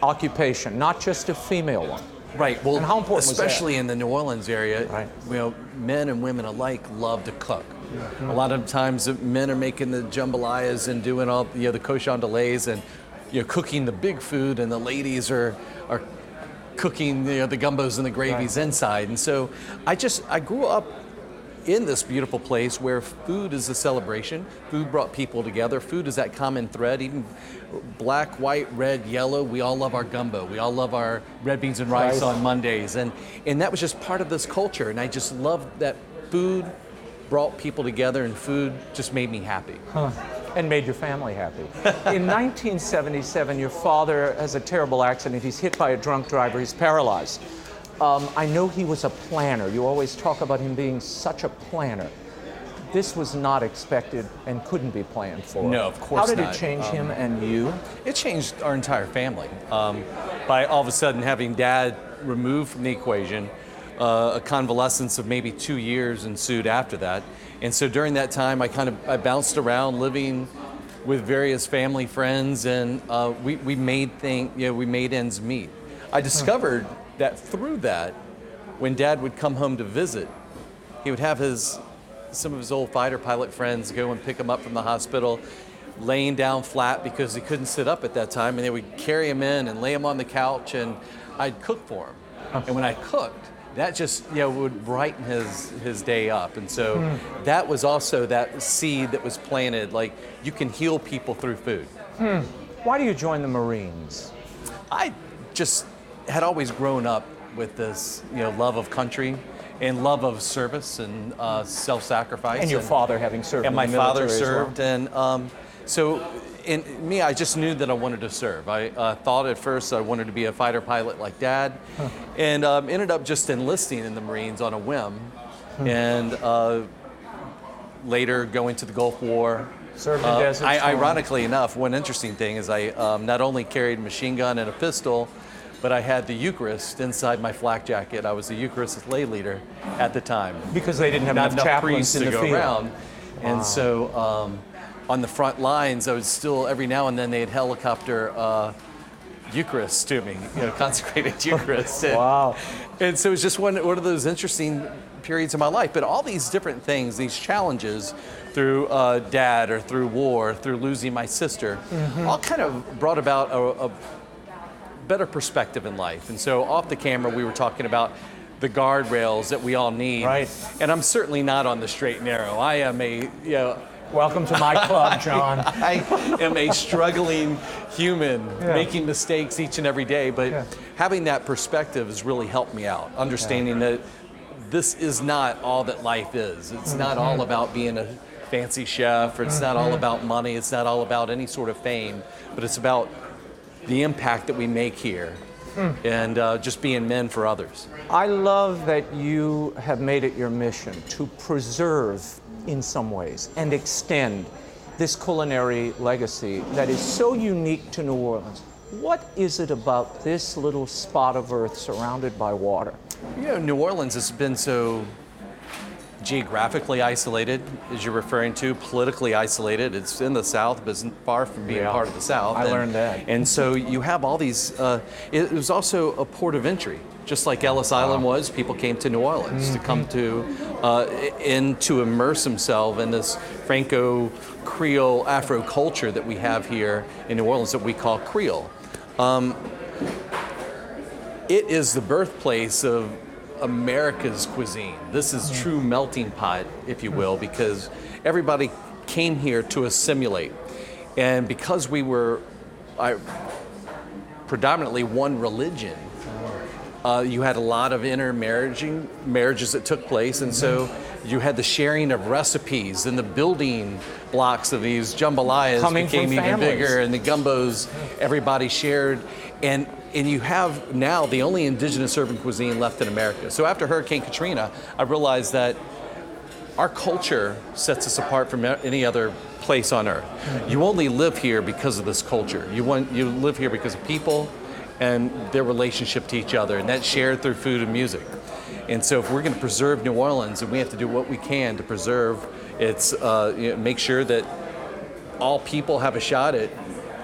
occupation, not just a female one. Right. Well, and how important especially was that? in the New Orleans area, right. You know, men and women alike love to cook. A lot of times, men are making the jambalayas and doing all, you know, the cochon delays and, you know, cooking the big food, and the ladies are cooking, you know, the gumbos and the gravies inside. And so I grew up in this beautiful place where food is a celebration. Food brought people together. Food is that common thread. Even black, white, red, yellow, we all love our gumbo. We all love our red beans and rice on Mondays. And that was just part of this culture. And I just loved that food brought people together, and food just made me happy. And made your family happy. In 1977, your father has a terrible accident. He's hit by a drunk driver. He's paralyzed. I know he was a planner. You always talk about him being such a planner. This was not expected and couldn't be planned for. No, of course not. How did it change him and you? It changed our entire family. By all of a sudden having Dad removed from the equation, a convalescence of maybe 2 years ensued after that. And so during that time, I bounced around living with various family friends, and we made ends meet. I discovered that through that, when Dad would come home to visit, he would have some of his old fighter pilot friends go and pick him up from the hospital, laying down flat because he couldn't sit up at that time, and they would carry him in and lay him on the couch, and I'd cook for him. And when I cooked, that just, you know, would brighten his day up. And so that was also that seed that was planted, like, you can heal people through food. Why do you join the Marines? I just had always grown up with this, you know, love of country and love of service and self-sacrifice. And your father having served in the military. And my father served. And so in me, I just knew that I wanted to serve. I thought at first I wanted to be a fighter pilot like Dad, and ended up just enlisting in the Marines on a whim, and later going to the Gulf War. Served in Desert Storm. Ironically enough, one interesting thing is I not only carried a machine gun and a pistol, but I had the Eucharist inside my flak jacket. I was the Eucharist lay leader at the time. Because they didn't have Not enough chaplains priests in the to go field. around. Wow. And so on the front lines, I was still, every now and then they'd helicopter Eucharist to me, you know, consecrated Eucharist. Wow. And so it was just one of those interesting periods of my life. But all these different things, these challenges through Dad, or through war, through losing my sister, all kind of brought about a better perspective in life. And so off the camera, we were talking about the guardrails that we all need. Right. And I'm certainly not on the straight and narrow. I am Welcome to my club, John. I am a struggling human, making mistakes each and every day, but having that perspective has really helped me out, understanding that this is not all that life is. It's not all about being a fancy chef, or it's not all about money, it's not all about any sort of fame, but it's about the impact that we make here, and just being men for others. I love that you have made it your mission to preserve, in some ways, and extend this culinary legacy that is so unique to New Orleans. What is it about this little spot of earth surrounded by water? You know, New Orleans has been so geographically isolated, as you're referring to, politically isolated. It's in the South, but it's far from being part of the South. I learned that. And so you have all these, it was also a port of entry. Just like Ellis Island was, people came to New Orleans to come to, to immerse themselves in this Franco-Creole Afro culture that we have here in New Orleans that we call Creole. It is the birthplace of America's cuisine. This is true melting pot, if you will, because everybody came here to assimilate. And because we were predominantly one religion, you had a lot of marriages that took place, and so you had the sharing of recipes and the building blocks of these jambalayas became even bigger, and the gumbos everybody shared, and you have now the only indigenous urban cuisine left in America. So after Hurricane Katrina, I realized that our culture sets us apart from any other place on earth. You only live here because of this culture. You live here because of people and their relationship to each other, and that's shared through food and music. And so if we're going to preserve New Orleans, and we have to do what we can to preserve its, make sure that all people have a shot at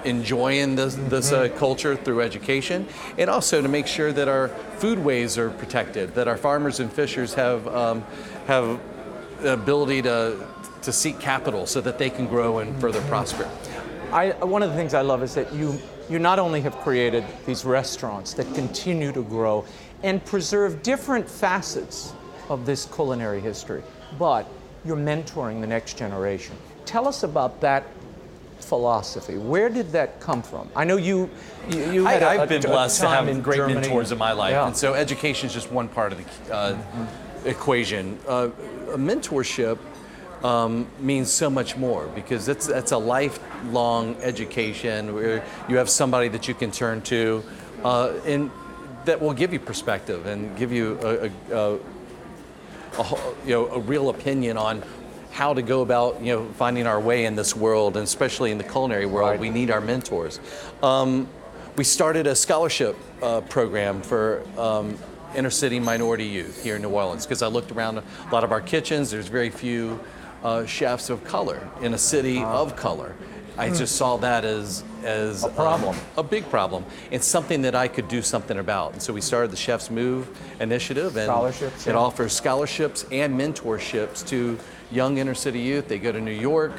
enjoying this culture through education, and also to make sure that our foodways are protected, that our farmers and fishers have the ability to seek capital so that they can grow and further prosper. One of the things I love is that you not only have created these restaurants that continue to grow and preserve different facets of this culinary history, but you're mentoring the next generation. Tell us about that philosophy. Where did that come from? I know you had I've been blessed to have great Germany. mentors in my life, Yeah. and so education is just one part of the equation. A mentorship means so much more, because that's a lifelong education where you have somebody that you can turn to, and that will give you perspective and give you a real opinion on how to go about finding our way in this world, and especially in the culinary world. Right. We need our mentors. We started a scholarship program for inner city minority youth here in New Orleans, because I looked around a lot of our kitchens. There's very few chefs of color in a city of color. I just saw that as a problem, a big problem. It's something that I could do something about. And so we started the Chef's Move initiative, and it offers scholarships and mentorships to young inner city youth. They go to New York,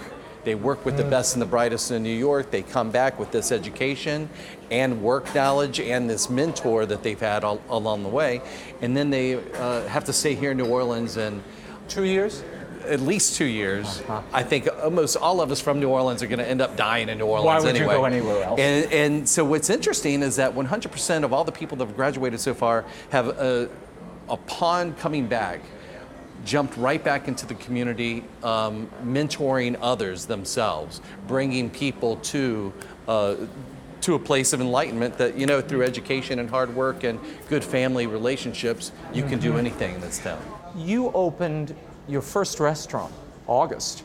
they work with the best and the brightest in New York, they come back with this education and work knowledge and this mentor that they've had along the way, and then they have to stay here in New Orleans. And 2 years? At least 2 years. I think almost all of us from New Orleans are going to end up dying in New Orleans. Why would anyway. you go anywhere else? And so what's interesting is that 100% of all the people that have graduated so far have, upon coming back, jumped right back into the community, mentoring others themselves, bringing people to a place of enlightenment that, through education and hard work and good family relationships, you can do anything in this town. You opened your first restaurant, August,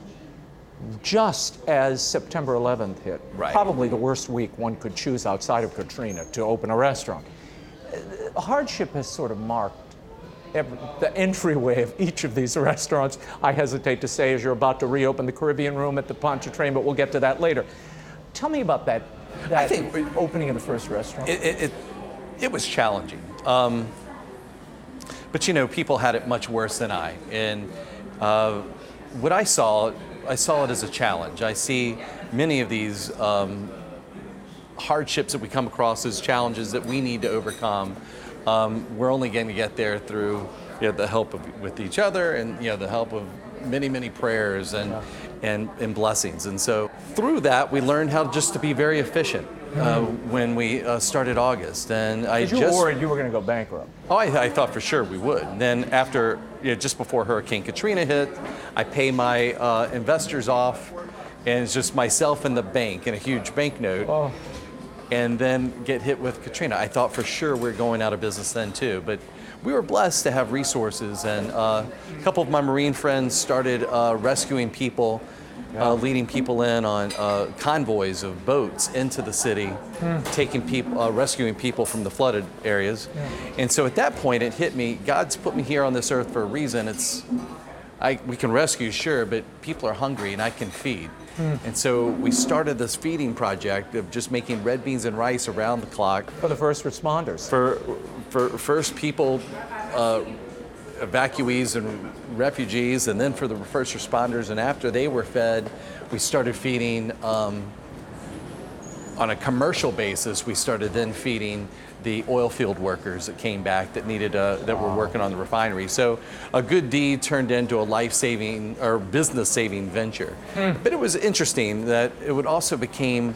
just as September 11th hit. Right. Probably the worst week one could choose outside of Katrina to open a restaurant. Hardship has sort of marked the entryway of each of these restaurants. I hesitate to say, as you're about to reopen the Caribbean Room at the Pontchartrain, but we'll get to that later. Tell me about that I think opening of the first restaurant. It was challenging. But people had it much worse than I. And what I saw it as a challenge. I see many of these hardships that we come across as challenges that we need to overcome. We're only going to get there through the help with each other, and the help of many, many prayers and blessings. And so through that, we learned how just to be very efficient when we started August. And you were worried you were going to go bankrupt. Oh, I thought for sure we would. And then after, just before Hurricane Katrina hit, I pay my investors off, and it's just myself and the bank in a huge banknote. Oh. And then get hit with Katrina. I thought for sure we were going out of business then too, but we were blessed to have resources, and a couple of my Marine friends started rescuing people leading people in on convoys of boats into the city, taking people, rescuing people from the flooded areas. And so at that point, it hit me, God's put me here on this earth for a reason. We can rescue, sure, but people are hungry and I can feed. And so we started this feeding project of just making red beans and rice around the clock. For the first responders. For first people, evacuees and refugees, and then for the first responders. And after they were fed, we started feeding on a commercial basis. We started then feeding the oil field workers that came back that needed that were working on the refinery. So a good deed turned into a life-saving or business-saving venture. But it was interesting that it would also became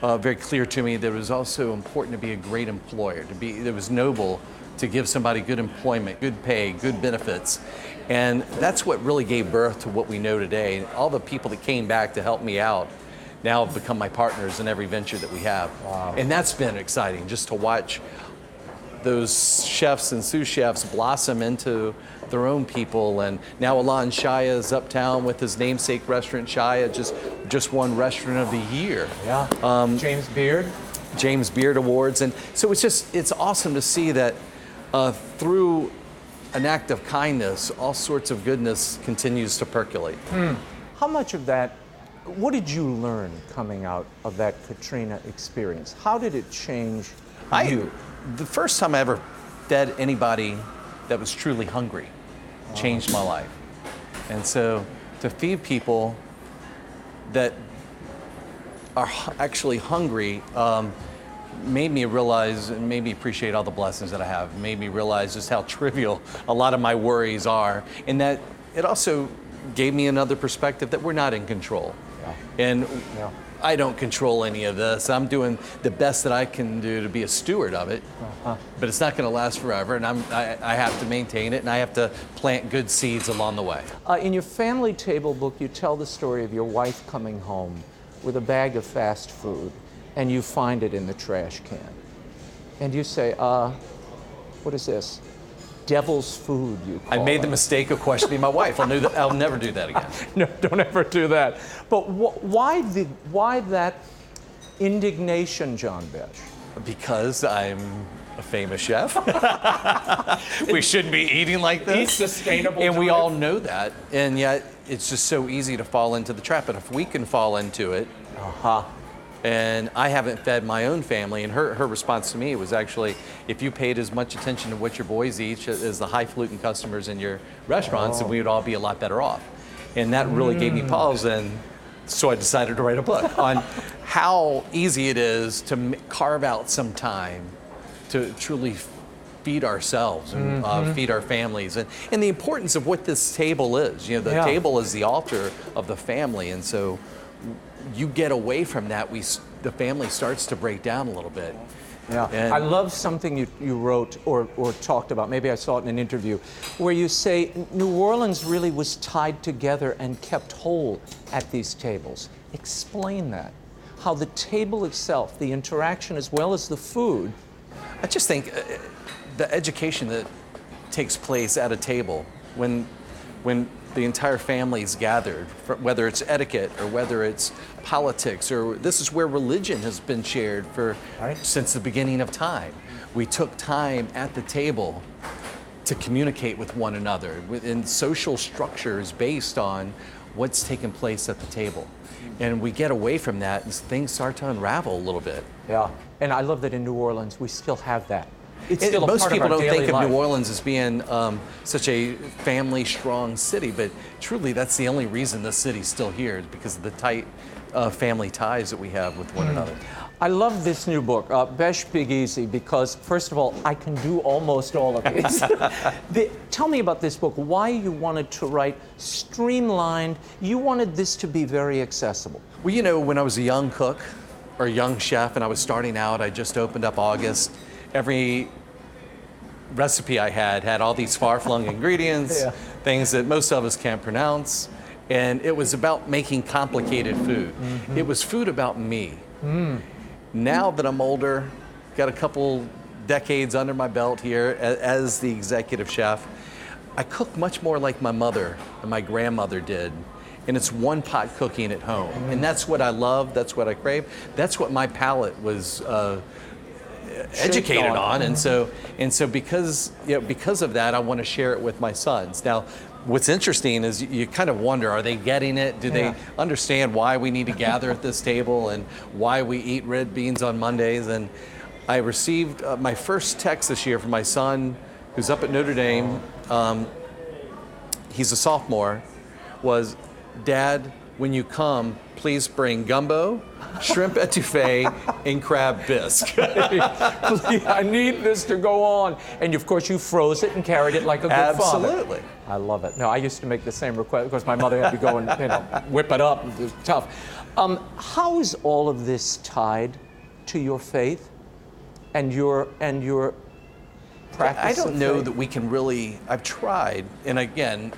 very clear to me that it was also important to be a great employer. It was noble to give somebody good employment, good pay, good benefits. And that's what really gave birth to what we know today. And all the people that came back to help me out now have become my partners in every venture that we have. Wow. And that's been exciting, just to watch those chefs and sous chefs blossom into their own people. And now Alon Shaya is uptown with his namesake restaurant, Shaya, just won Restaurant of the Year. Yeah. James Beard Awards. And so it's awesome to see that through an act of kindness, all sorts of goodness continues to percolate. How much of that, what did you learn coming out of that Katrina experience? How did it change you? The first time I ever fed anybody that was truly hungry changed my life. And so to feed people that are actually hungry made me realize and made me appreciate all the blessings that I have, made me realize just how trivial a lot of my worries are, and that it also gave me another perspective that we're not in control. And I don't control any of this. I'm doing the best that I can do to be a steward of it, but it's not going to last forever, and I have to maintain it, and I have to plant good seeds along the way. In your family table book, you tell the story of your wife coming home with a bag of fast food, and you find it in the trash can. And you say, what is this? Devil's food, you call it. I made the mistake of questioning my wife. I'll never do that again. No, don't ever do that. But why that indignation, John Besh? Because I'm a famous chef. We shouldn't be eating like this. Eat sustainable. And we all know that. And yet it's just so easy to fall into the trap. And if we can fall into it, and I haven't fed my own family, and her response to me was actually, if you paid as much attention to what your boys eat as the highfalutin customers in your restaurants, then we would all be a lot better off. And that really gave me pause, and so I decided to write a book on how easy it is to carve out some time to truly feed ourselves and feed our families, and the importance of what this table is. You know, the table is the altar of the family, and so you get away from that, the family starts to break down a little bit. Yeah, and I love something you wrote or talked about, maybe I saw it in an interview, where you say New Orleans really was tied together and kept whole at these tables. Explain that. How the table itself, the interaction as well as the food. I just think the education that takes place at a table when the entire family is gathered, whether it's etiquette or whether it's politics, or this is where religion has been shared since the beginning of time. We took time at the table to communicate with one another in social structures based on what's taking place at the table. And we get away from that and things start to unravel a little bit. Yeah, and I love that in New Orleans we still have that. It's still a most part people of our don't daily think life. of New Orleans as being such a family-strong city, but truly that's the only reason this city's still here, is because of the tight family ties that we have with one another. I love this new book, Besh Big Easy, because first of all, I can do almost all of these. Tell me about this book, why you wanted to write streamlined, you wanted this to be very accessible. Well, you know, when I was a young cook or a young chef and I was starting out, I just opened up August. Every recipe I had all these far-flung ingredients, things that most of us can't pronounce, and it was about making complicated food. It was food about me. Now that I'm older, got a couple decades under my belt here as the executive chef, I cook much more like my mother and my grandmother did. and it's one pot cooking at home. And that's what I love, that's what I crave, that's what my palate was educated on. And so because of that, I want to share it with my sons. Now, what's interesting is you kind of wonder, are they getting it? Do they understand why we need to gather at this table and why we eat red beans on Mondays? And I received my first text this year from my son, who's up at Notre Dame. He's a sophomore, was, Dad, when you come, please bring gumbo, shrimp etouffee, and crab bisque. Please, I need this to go on. And of course, you froze it and carried it like a good father. Absolutely. I love it. No, I used to make the same request because my mother had to go and whip it up. It was tough. How is all of this tied to your faith and your practice? I don't know that we can really. I've tried, and again,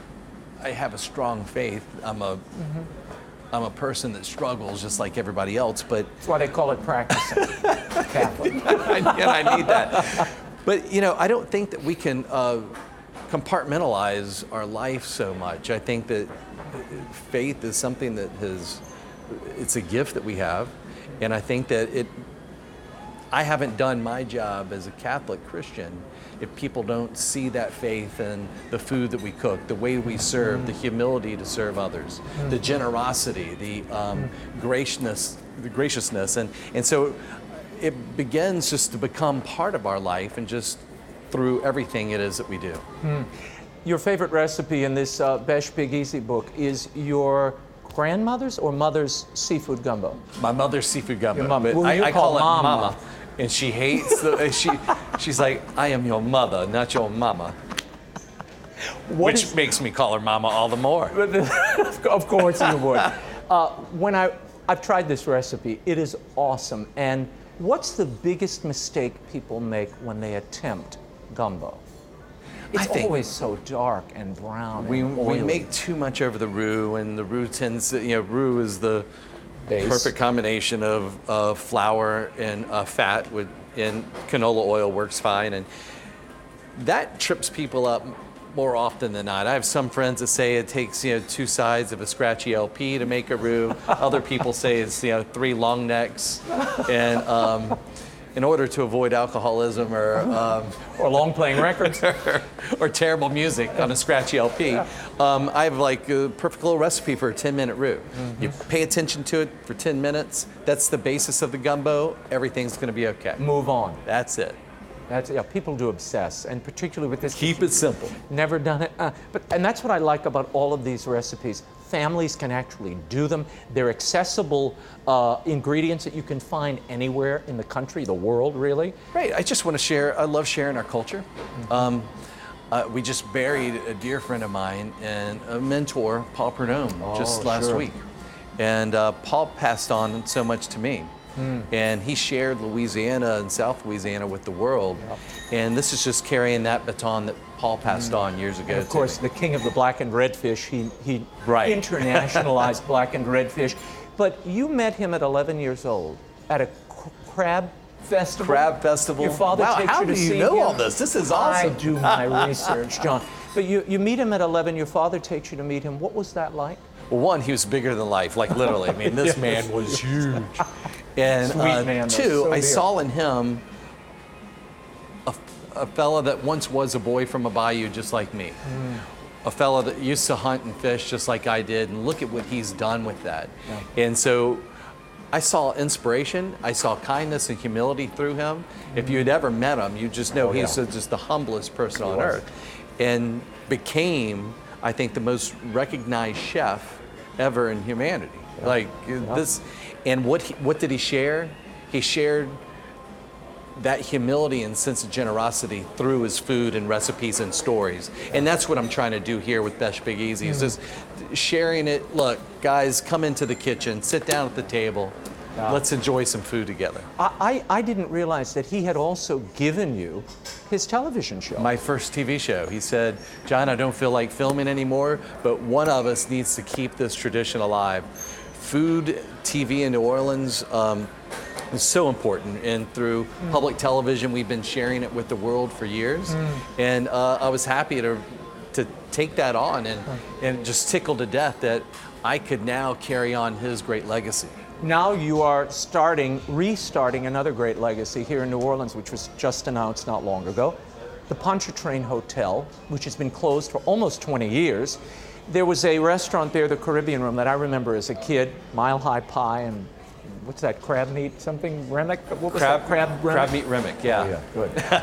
I have a strong faith. I'm a person that struggles just like everybody else, but that's why they call it practicing. Catholic. and I need that. But I don't think that we can compartmentalize our life so much. I think that faith is something that it's a gift that we have, and I think that I haven't done my job as a Catholic Christian if people don't see that faith in the food that we cook, the way we serve, the humility to serve others, the generosity, the graciousness, and so it begins just to become part of our life and just through everything it is that we do. Your favorite recipe in this Besh Big Easy book is your grandmother's or mother's seafood gumbo? My mother's seafood gumbo. Your mama. But I call it Mama. Mama. And she hates she's like, I am your mother, not your mama. Which makes me call her Mama all the more. Of course you would. When I've tried this recipe, it is awesome. And what's the biggest mistake people make when they attempt gumbo? It's always so dark and brown. We and oily. make too much over the roux, and the roux tends to, roux is the Base. Perfect combination of flour and fat, and canola oil works fine, and that trips people up more often than not. I have some friends that say it takes 2 sides of a scratchy LP to make a roux. Other people say it's 3 long necks, and in order to avoid alcoholism or long playing records or terrible music on a scratchy LP, I have a perfect little recipe for a 10-minute roux. You pay attention to it for 10 minutes. That's the basis of the gumbo. Everything's going to be okay. Move on. That's it. People do obsess, and particularly with this. Keep it simple. Never done it, and that's what I like about all of these recipes. Families can actually do them. They're accessible ingredients that you can find anywhere in the country, the world, really. Right. I just want to share. I love sharing our culture. We just buried a dear friend of mine and a mentor, Paul Perdome, just last week, and Paul passed on so much to me. And he shared Louisiana and South Louisiana with the world. And this is just carrying that baton that Paul passed on years ago. And of course, the king of the black and red fish, he internationalized black and red fish. But you met him at 11 years old at a crab festival. Crab festival. Your father takes you to see him. How do you know all this? This is awesome. I do my research, John. But you meet him at 11. Your father takes you to meet him. What was that like? Well, one, he was bigger than life, like literally. I mean, this man was huge. And man, two, so I saw in him a fella that once was a boy from a bayou just like me. A fella that used to hunt and fish just like I did, and look at what he's done with that. And so I saw inspiration, I saw kindness and humility through him. If you had ever met him, you just know he's just the humblest person on earth. And became, I think, the most recognized chef ever in humanity. This, and what did he share? He shared that humility and sense of generosity through his food and recipes and stories. And that's what I'm trying to do here with Besh Big Easy, is just sharing it. Look, guys, come into the kitchen, sit down at the table, let's enjoy some food together. I didn't realize that he had also given you his television show. My first TV show. He said, John, I don't feel like filming anymore, but one of us needs to keep this tradition alive. Food TV in New Orleans is so important, and through public television, we've been sharing it with the world for years. And I was happy to take that on, and just tickled to death that I could now carry on his great legacy. Now you are restarting another great legacy here in New Orleans, which was just announced not long ago. The Pontchartrain Hotel, which has been closed for almost 20 years. There was a restaurant there, the Caribbean Room, that I remember as a kid, Mile High Pie and what's that, crab meat something? Remick? What was that? Crab meat Remick, yeah.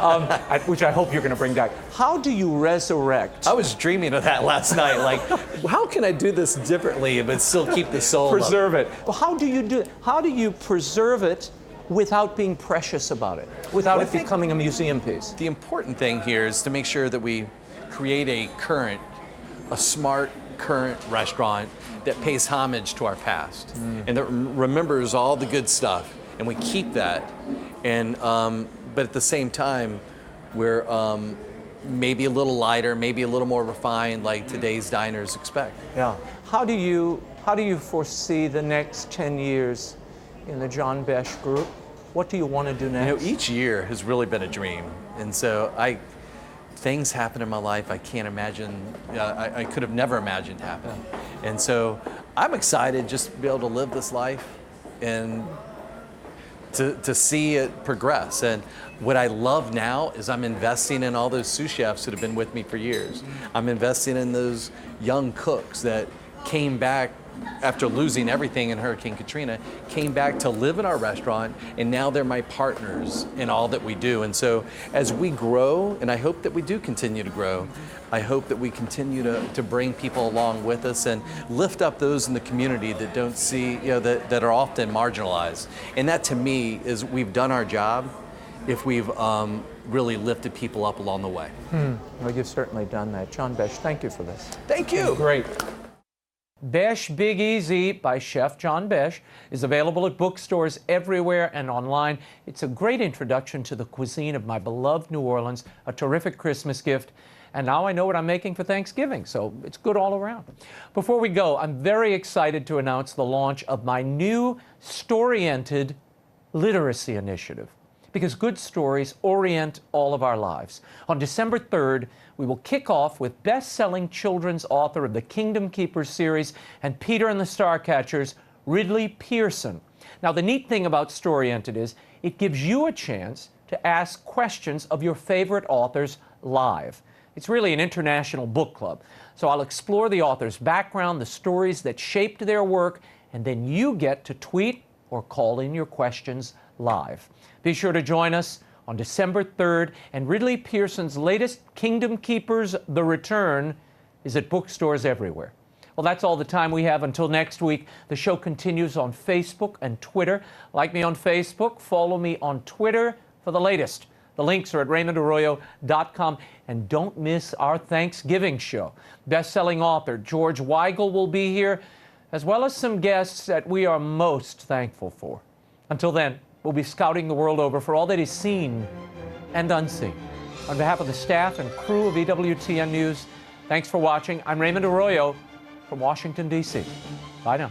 Oh, yeah, good. Which I hope you're going to bring back. How do you resurrect? I was dreaming of that last night. Like, how can I do this differently but still keep the soul? Preserve it. Well, how do you do it? How do you preserve it without being precious about it, without it becoming a museum piece? The important thing here is to make sure that we create a smart, current restaurant that pays homage to our past and that remembers all the good stuff, and we keep that. And but at the same time, we're maybe a little lighter, maybe a little more refined, like today's diners expect. Yeah. How do you foresee the next 10 years in the John Besh Group? What do you want to do next? Each year has really been a dream, and so things happen in my life I can't imagine, I could have never imagined happening. Yeah. And so I'm excited just to be able to live this life and to see it progress. And what I love now is I'm investing in all those sous chefs that have been with me for years. I'm investing in those young cooks that came back after losing everything in Hurricane Katrina, came back to live in our restaurant, and now they're my partners in all that we do. And so as we grow, and I hope that we do continue to grow, I hope that we continue to bring people along with us and lift up those in the community that don't see, that are often marginalized. And that to me is we've done our job if we've really lifted people up along the way. Well, you've certainly done that. John Besh, thank you for this. Thank you. Great. Besh Big Easy by Chef John Besh is available at bookstores everywhere and online. It's a great introduction to the cuisine of my beloved New Orleans, a terrific Christmas gift, and now I know what I'm making for Thanksgiving, so it's good all around. Before we go, I'm very excited to announce the launch of my new story-oriented literacy initiative, because good stories orient all of our lives. On December 3rd, we will kick off with best-selling children's author of the Kingdom Keepers series and Peter and the Starcatchers, Ridley Pearson. Now, the neat thing about Story-Oriented is it gives you a chance to ask questions of your favorite authors live. It's really an international book club. So I'll explore the author's background, the stories that shaped their work, and then you get to tweet or call in your questions live. Be sure to join us on December 3rd, and Ridley Pearson's latest Kingdom Keepers, The Return, is at bookstores everywhere. Well, that's all the time we have until next week. The show continues on Facebook and Twitter. Like me on Facebook, follow me on Twitter for the latest. The links are at RaymondArroyo.com. And don't miss our Thanksgiving show. Best-selling author George Weigel will be here, as well as some guests that we are most thankful for. Until then, we'll be scouting the world over for all that is seen and unseen. On behalf of the staff and crew of EWTN News, thanks for watching. I'm Raymond Arroyo from Washington, D.C. Bye now.